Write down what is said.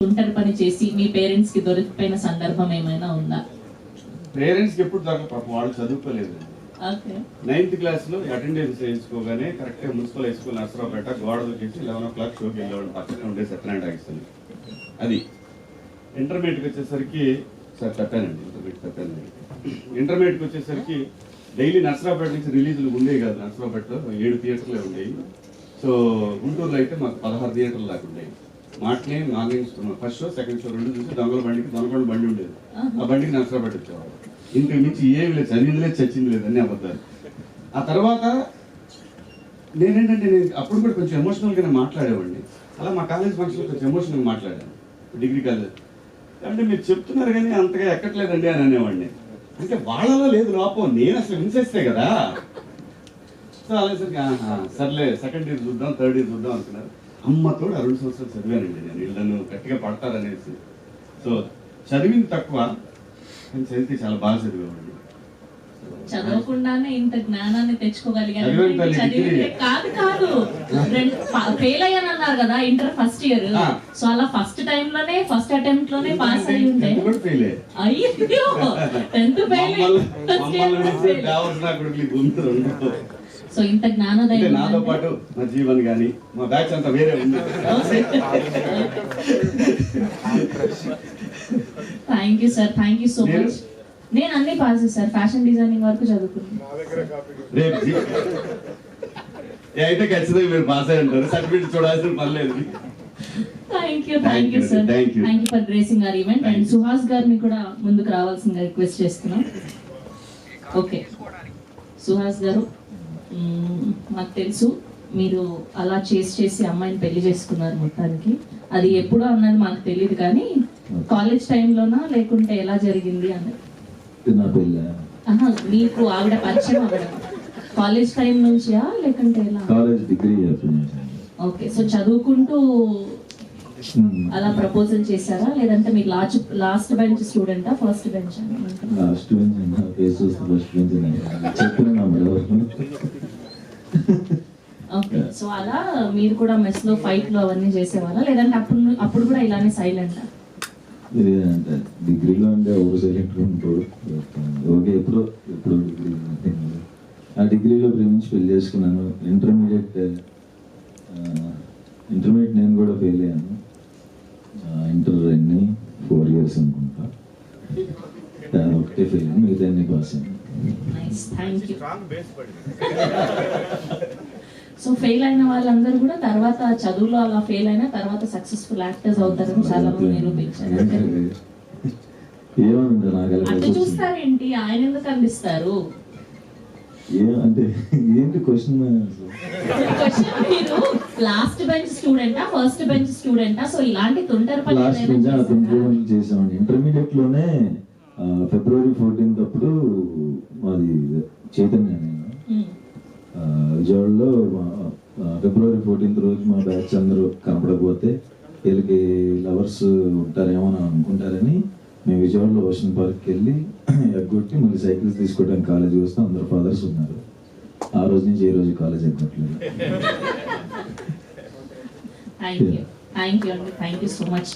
ఒంటరి పని చేసి మీ పేరెంట్స్ కి దొరికిపోయిన సందర్భం ఏమైనా ఉందా? పేరెంట్స్ కి ఎప్పుడు దొరక, పాపం వాళ్ళు చదువుకోలేదు. ఓకే. 9th క్లాస్ లో అటెండెన్స్ వేయించుకోగానే కరెక్ట్ గా మున్సిపల్ హై స్కూల్ నర్సరావుపేట గోడ దూకేసి 11 o'clock షోకి వెళ్ళేవాళ్ళు. పక్కనే ఉండే సత్యనారాయణ టాకీస్ అది. ఇంటర్మీడియట్కి వచ్చేసరికి సార్ తప్పానండి, ఇంటర్మీడియట్కి వచ్చేసరికి డైలీ నర్సరావుపేట నుంచి రిలీజులు ఉండేవి కాదు. నర్సరావుపేటలో 7 థియేటర్లే ఉండేవి. సో గుంటూరులో అయితే మాకు 16 థియేటర్లు దాకా ఉండేవి. మాటనే morning first show second show రెండు చూసి దొంగల బండి ఉండేది. ఆ బండికి నర్సరావుపేట వచ్చేవాడు. ఇంతకు మించి ఏమి లేదు, చదివింది లేదు, చచ్చింది లేదు, అన్నీ అబద్ధాలు. ఆ తర్వాత నేను అప్పుడు కూడా కొంచెం ఎమోషనల్గానే మాట్లాడేవాడిని. అలా మా కాలేజ్ ఫంక్షన్లో కొంచెం ఎమోషనల్గా మాట్లాడాను. డిగ్రీ కాలేజ్ అంటే మీరు చెప్తున్నారు కానీ అంతగా ఎక్కట్లేదండి అని అనేవాడిని. అంటే వాళ్ళలో లేదు లోపం, నేను అసలు విన్సేస్తే కదా. సో అలాసరికి సర్లే సెకండ్ ఇయర్ చూద్దాం, థర్డ్ ఇయర్ చూద్దాం అనుకున్నారు. అమ్మతో 2 సంవత్సరాలు చదివానండి నేను, వీళ్ళను గట్టిగా పడతారనేసి. సో చదివింది తక్కువ, కానీ చదివితే చాలా బాగా చదివేవాడిని. చదవకుండానే ఇంత జ్ఞానాన్ని తెచ్చుకోగలిగారు. కాదు ఫెయిల్ అయ్యానన్నారు కదా ఇంటర్ ఫస్ట్ ఇయర్. సో అలా ఫస్ట్ టైం లోనే ఫస్ట్ అటెంప్ట్ లోనే పాస్ అయ్యి ఉంటే అయ్యో 10th ఫెయిల్. సో ఇంత జ్ఞానోదయం నాతో పాటు మా జీవన్ గాని మా బ్యాచ్ అంతా వేరే ఉంది. Thank you sir, thank you so much. నేను అన్ని పాస్ చేశారు, ఫ్యాషన్ డిజైనింగ్ వరకు చదువుకున్నాను. అయితే ఖచ్చితంగా మీరు పాస్ అయ్యి ఉంటారు, సర్టిఫికేట్ చూడాల్సిన పని లేదు. Thank you sir, thank you for gracing our event. And Suhas గారిని కూడా ముందుకు రావాల్సిందిగా రిక్వెస్ట్ చేస్తున్నాం. ఓకే సుహాస్ గారు, నాకు తెలుసు మీరు అలా చేసి అమ్మాయిని పెళ్లి చేసుకున్నారు. మొత్తానికి అది ఎప్పుడో అన్నది మాకు తెలియదు, కానీ కాలేజ్ టైంలోనా లేకుంటే ఎలా జరిగింది అన్నది? మీకు ఆవిడ పరిచయం అవ్వడం కాలేజ్ టైం నుంచియా లేకుంటే ఎలా? College degree. ఓకే. సో చదువుకుంటూ అలా ప్రపోజల్ చేశారా, లేదంటే మీరు లాస్ట్ బెంచ్ స్టూడెంటా first bench? Last bench first bench. Okay. So అలా మీరు కూడా మెస్ లో ఫైట్ లో అవన్నీ చేసేవాళ్ళా, లేదంటే అప్పుడు కూడా ఇలానే సైలెంట్? అంటే డిగ్రీలో అంటే ఎవరు సైలెంట్ ఉంటాడు. ఓకే, ఎప్పుడో డిగ్రీ. ఆ డిగ్రీలో ప్రేమించి పెళ్లి చేసుకున్నాను. ఇంటర్మీడియట్ నేను కూడా ఫెయిల్ అయ్యాను. ఇంటర్ అన్ని 4 years అనుకుంటా. ఒకటే ఫెయిల్ అయ్యాను, మిగతా అన్ని పాస్ అయ్యాను. సో ఫెయిల్ అయిన వాళ్ళందరూ కూడా తర్వాత చదువులో అలా ఫెయిల్ అయినా తర్వాత సక్సెస్ఫుల్ యాక్టర్స్ అవుతారని చాలా మంది నిరూపించారు. అంటే చూస్తారేంటి, ఆయన ఎందుకు అందిస్తారు? అంటే ఏంటి క్వశ్చన్? మీరు లాస్ట్ బెంచ్ స్టూడెంటా ఫస్ట్ బెంచ్ స్టూడెంటా? సో ఇలాంటి తుంటరి పనులు చేసామండి. ఇంటర్మీడియట్ లోనే February 14th అప్పుడు మాది చైతన్య, నేను విజయవాడలో February 14th రోజు మా బ్యాచ్ అందరూ కనపడకపోతే వీళ్ళకి లవర్స్ ఉంటారేమో అని అనుకుంటారని మేము విజయవాడలో ఓషన్ పార్క్కి వెళ్ళి ఎగ్గొట్టి మళ్ళీ సైకిల్స్ తీసుకోవడానికి కాలేజీకి వస్తే అందరు ఫాదర్స్ ఉన్నారు. ఆ రోజు నుంచి ఏ రోజు కాలేజ్ ఎగ్గొట్టలేదు. Thank you so much.